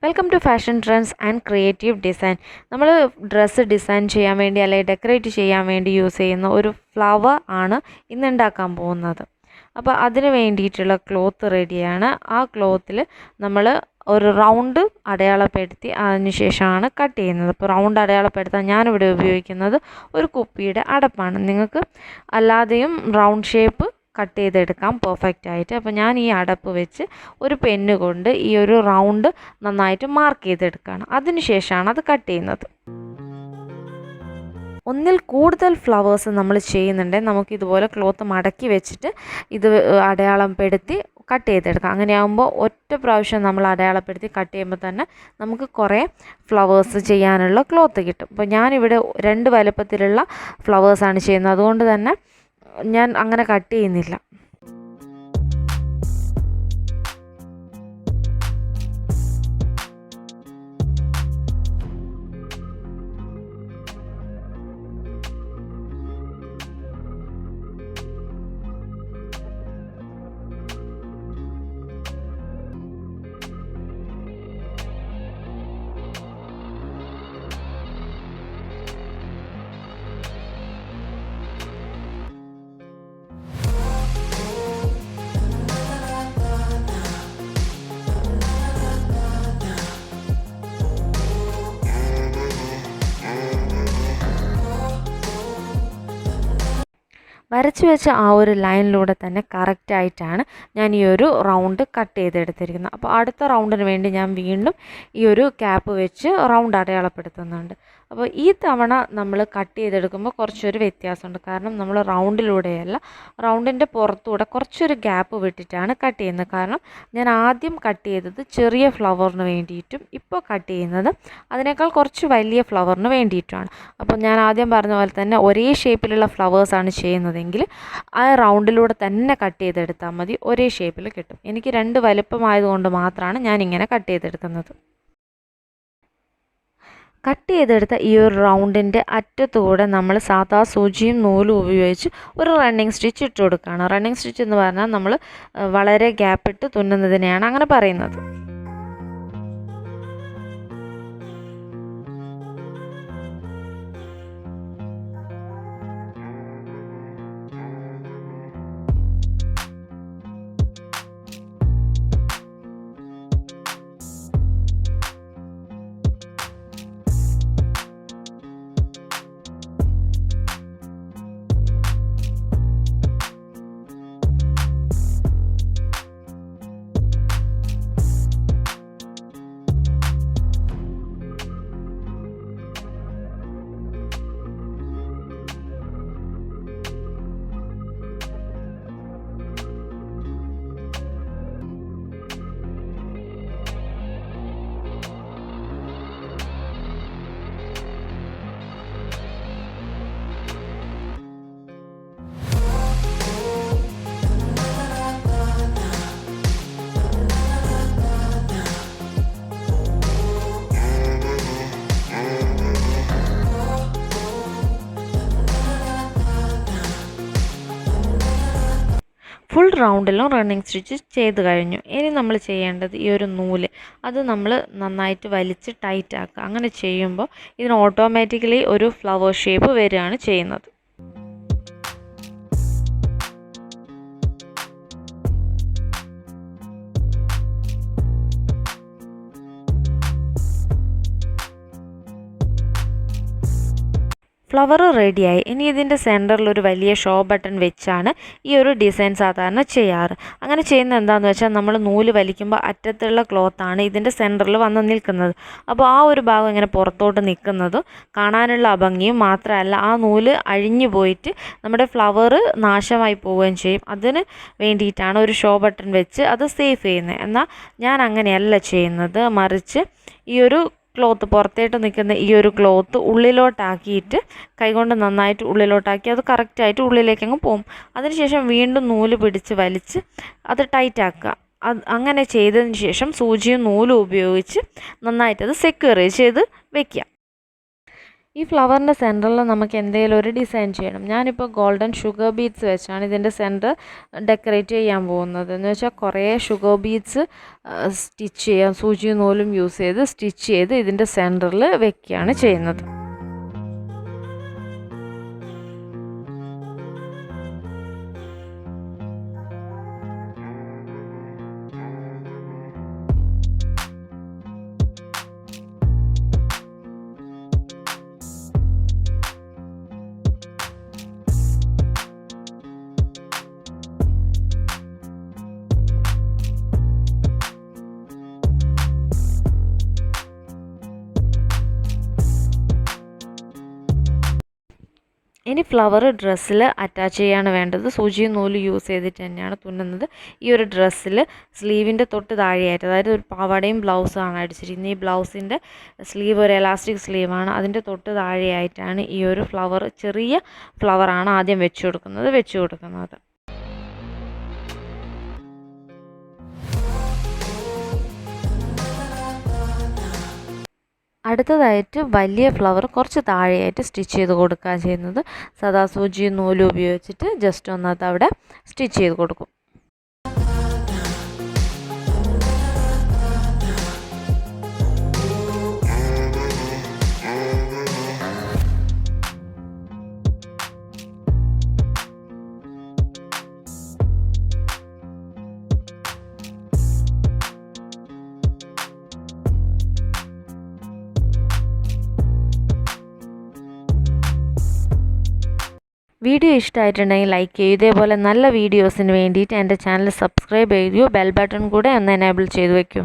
Welcome to fashion trends and creative design. നമ്മൾ dress design ചെയ്യാൻ വേണ്ടി അല്ലെങ്കിൽ ഡെക്കറേറ്റ് ചെയ്യാൻ വേണ്ടി യൂസ് ചെയ്യുന്ന ഒരു ഫ്ലവർ ആണ് ഇന്ന് ഉണ്ടാക്കാൻ പോകുന്നത്. അപ്പോൾ അതിന് വേണ്ടിയിട്ടുള്ള ക്ലോത്ത് റെഡിയാണ്. ആ ക്ലോത്തിൽ നമ്മൾ ഒരു റൗണ്ട് അടയാളപ്പെടുത്തി അതിന് ശേഷമാണ് കട്ട് ചെയ്യുന്നത്. അപ്പോൾ റൗണ്ട് അടയാളപ്പെടുത്താൻ ഞാനിവിടെ ഉപയോഗിക്കുന്നത് ഒരു കുപ്പിയുടെ അടപ്പാണ്. നിങ്ങൾക്ക് അല്ലാതെയും റൗണ്ട് ഷേപ്പ് കട്ട് ചെയ്തെടുക്കാം പെർഫെക്റ്റ് ആയിട്ട്. അപ്പോൾ ഞാൻ ഈ അടപ്പ് വെച്ച് ഒരു പെന്ന് കൊണ്ട് ഈ ഒരു റൗണ്ട് നന്നായിട്ട് മാർക്ക് ചെയ്തെടുക്കുകയാണ്. അതിനുശേഷമാണ് അത് കട്ട് ചെയ്യുന്നത്. ഒന്നിൽ കൂടുതൽ ഫ്ലവേഴ്സ് നമ്മൾ ചെയ്യുന്നുണ്ടെങ്കിൽ നമുക്ക് ഇതുപോലെ ക്ലോത്ത് മടക്കി വെച്ചിട്ട് ഇത് അടയാളപ്പെടുത്തി കട്ട് ചെയ്തെടുക്കാം. അങ്ങനെയാകുമ്പോൾ ഒറ്റ പ്രാവശ്യം നമ്മൾ അടയാളപ്പെടുത്തി കട്ട് ചെയ്യുമ്പോൾ തന്നെ നമുക്ക് കുറേ ഫ്ലവേഴ്സ് ചെയ്യാനുള്ള ക്ലോത്ത് കിട്ടും. അപ്പോൾ ഞാനിവിടെ 2 വലുപ്പത്തിലുള്ള ഫ്ലവേഴ്സാണ് ചെയ്യുന്നത്. അതുകൊണ്ട് തന്നെ ഞാൻ അങ്ങനെ കട്ട് ചെയ്യുന്നില്ല. വരച്ച് വെച്ച ആ ഒരു ലൈനിലൂടെ തന്നെ കറക്റ്റായിട്ടാണ് ഞാൻ ഈ ഒരു റൗണ്ട് കട്ട് ചെയ്തെടുത്തിരിക്കുന്നത്. അപ്പോൾ അടുത്ത റൗണ്ടിന് വേണ്ടി ഞാൻ വീണ്ടും ഈ ഒരു ക്യാപ്പ് വെച്ച് റൗണ്ട് അടയാളപ്പെടുത്തുന്നുണ്ട്. അപ്പോൾ ഈ തവണ നമ്മൾ കട്ട് ചെയ്തെടുക്കുമ്പോൾ കുറച്ചൊരു വ്യത്യാസമുണ്ട്. കാരണം നമ്മൾ റൗണ്ടിലൂടെയല്ല, റൗണ്ടിൻ്റെ പുറത്തൂടെ കുറച്ചൊരു ഗ്യാപ്പ് വിട്ടിട്ടാണ് കട്ട് ചെയ്യുന്നത്. കാരണം ഞാൻ ആദ്യം കട്ട് ചെയ്തത് ചെറിയ ഫ്ലവറിന് വേണ്ടിയിട്ടും ഇപ്പോൾ കട്ട് ചെയ്യുന്നത് അതിനേക്കാൾ കുറച്ച് വലിയ ഫ്ലവറിന് വേണ്ടിയിട്ടുമാണ്. അപ്പോൾ ഞാൻ ആദ്യം പറഞ്ഞ പോലെ തന്നെ ഒരേ ഷേപ്പിലുള്ള ഫ്ലവേഴ്സാണ് ചെയ്യുന്നതെങ്കിൽ ആ റൗണ്ടിലൂടെ തന്നെ കട്ട് ചെയ്തെടുത്താൽ മതി, ഒരേ ഷേപ്പിൽ കിട്ടും. എനിക്ക് 2 വലുപ്പമായതുകൊണ്ട് മാത്രമാണ് ഞാനിങ്ങനെ കട്ട് ചെയ്തെടുക്കുന്നത്. കട്ട് ചെയ്തെടുത്ത ഈ ഒരു റൗണ്ടിൻ്റെ അറ്റത്തുകൂടെ നമ്മൾ സാധാ സൂചിയും നൂലും ഉപയോഗിച്ച് ഒരു റണ്ണിങ് സ്റ്റിച്ച് ഇട്ട് കൊടുക്കുകയാണ്. റണ്ണിങ് സ്റ്റിച്ച് എന്ന് പറഞ്ഞാൽ നമ്മൾ വളരെ ഗ്യാപ്പിട്ട് തുന്നുന്നതിനെയാണ് അങ്ങനെ പറയുന്നത്. ഫുൾ റൗണ്ടിലും റണ്ണിങ് സ്റ്റിച്ച് ചെയ്ത് കഴിഞ്ഞു. ഇനി നമ്മൾ ചെയ്യേണ്ടത് ഈ ഒരു നൂല് അത് നമ്മൾ നന്നായിട്ട് വലിച്ച് ടൈറ്റ് ആക്കുക. അങ്ങനെ ചെയ്യുമ്പോൾ ഇതിന് ഓട്ടോമാറ്റിക്കലി ഒരു ഫ്ലവർ ഷേപ്പ് വരികയാണ് ചെയ്യുന്നത്. ഫ്ലവർ റെഡിയായി. ഇനി ഇതിൻ്റെ സെൻറ്ററിൽ ഒരു വലിയ ഷോ ബട്ടൺ വെച്ചാണ് ഈ ഒരു ഡിസൈൻ സാധാരണ ചെയ്യാറ്. അങ്ങനെ ചെയ്യുന്നത് എന്താണെന്ന് വെച്ചാൽ നമ്മൾ നൂല് വലിക്കുമ്പോൾ അറ്റത്തുള്ള ക്ലോത്താണ് ഇതിൻ്റെ സെൻറ്ററിൽ വന്ന് നിൽക്കുന്നത്. അപ്പോൾ ആ ഒരു ഭാഗം ഇങ്ങനെ പുറത്തോട്ട് നിൽക്കുന്നതും കാണാനുള്ള അഭംഗിയും മാത്രമല്ല, ആ നൂല് അഴിഞ്ഞു പോയിട്ട് നമ്മുടെ ഫ്ലവർ നാശമായി പോവുകയും ചെയ്യും. അതിന് വേണ്ടിയിട്ടാണ് ഒരു ഷോ ബട്ടൺ വെച്ച് അത് സേഫ് ചെയ്യുന്നത്. എന്നാൽ ഞാൻ അങ്ങനെയല്ല ചെയ്യുന്നത്. മറിച്ച് ഈ ഒരു ക്ലോത്ത് പുറത്തേട്ട് നിൽക്കുന്ന ഈ ഒരു ക്ലോത്ത് ഉള്ളിലോട്ടാക്കിയിട്ട് കൈകൊണ്ട് നന്നായിട്ട് ഉള്ളിലോട്ടാക്കി അത് കറക്റ്റായിട്ട് ഉള്ളിലേക്ക് അങ്ങ് പോകും. അതിനുശേഷം വീണ്ടും നൂല് പിടിച്ച് വലിച്ച് അത് ടൈറ്റ് ആക്കുക. അങ്ങനെ ചെയ്തതിന് ശേഷം സൂചിയും നൂലും ഉപയോഗിച്ച് നന്നായിട്ടത് സെക്യൂർ ചെയ്ത് വെക്കുക. ഈ ഫ്ലവറിൻ്റെ സെൻറ്ററിൽ നമുക്ക് എന്തെങ്കിലും ഒരു ഡിസൈൻ ചെയ്യണം. ഞാനിപ്പോൾ ഗോൾഡൻ ഷുഗർ ബീഡ്സ് വെച്ചാണ് ഇതിൻ്റെ സെൻറ്റർ ഡെക്കറേറ്റ് ചെയ്യാൻ പോകുന്നത്. എന്ന് വെച്ചാൽ കുറേ ഷുഗർ ബീഡ്സ് സ്റ്റിച്ച് ചെയ്യാം, സൂചിയും നൂലും യൂസ് ചെയ്ത് സ്റ്റിച്ച് ചെയ്ത് ഇതിൻ്റെ സെൻറ്ററിൽ വെക്കുകയാണ് ചെയ്യുന്നത്. ഇനി ഫ്ലവർ ഡ്രസ്സിൽ അറ്റാച്ച് ചെയ്യാണ് വേണ്ടത്. സൂചിയും നൂലും യൂസ് ചെയ്തിട്ട് തന്നെയാണ് തുന്നുന്നത്. ഈ ഒരു ഡ്രസ്സിൽ സ്ലീവിൻ്റെ തൊട്ട് താഴെയായിട്ട്, അതായത് ഒരു പാവാടയും ബ്ലൗസാണ് അടിച്ചിരിക്കുന്നത്. ഈ ബ്ലൗസിൻ്റെ സ്ലീവ് ഒരു എലാസ്റ്റിക് സ്ലീവാണ്. അതിൻ്റെ തൊട്ട് താഴെയായിട്ടാണ് ഈ ഒരു ഫ്ലവർ, ചെറിയ ഫ്ലവറാണ് ആദ്യം വെച്ച് കൊടുക്കുന്നത്. അടുത്തതായിട്ട് വലിയ ഫ്ലവർ കുറച്ച് താഴെയായിട്ട് സ്റ്റിച്ച് ചെയ്ത് കൊടുക്കുക ചെയ്യുന്നത്. സാധാ സൂചിയും നൂലും ഉപയോഗിച്ചിട്ട് ജസ്റ്റ് ഒന്നത് അവിടെ സ്റ്റിച്ച് ചെയ്ത് കൊടുക്കും. വീഡിയോ ഇഷ്ടമായിട്ടുണ്ടെങ്കിൽ ലൈക്ക് ചെയ്യൂ. ഇതേപോലെ നല്ല വീഡിയോസിന് വേണ്ടിയിട്ട് എൻ്റെ ചാനൽ സബ്സ്ക്രൈബ് ചെയ്യൂ. ബെൽ ബട്ടൺ കൂടെ ഒന്ന് എനേബിൾ ചെയ്ത് വയ്ക്കൂ.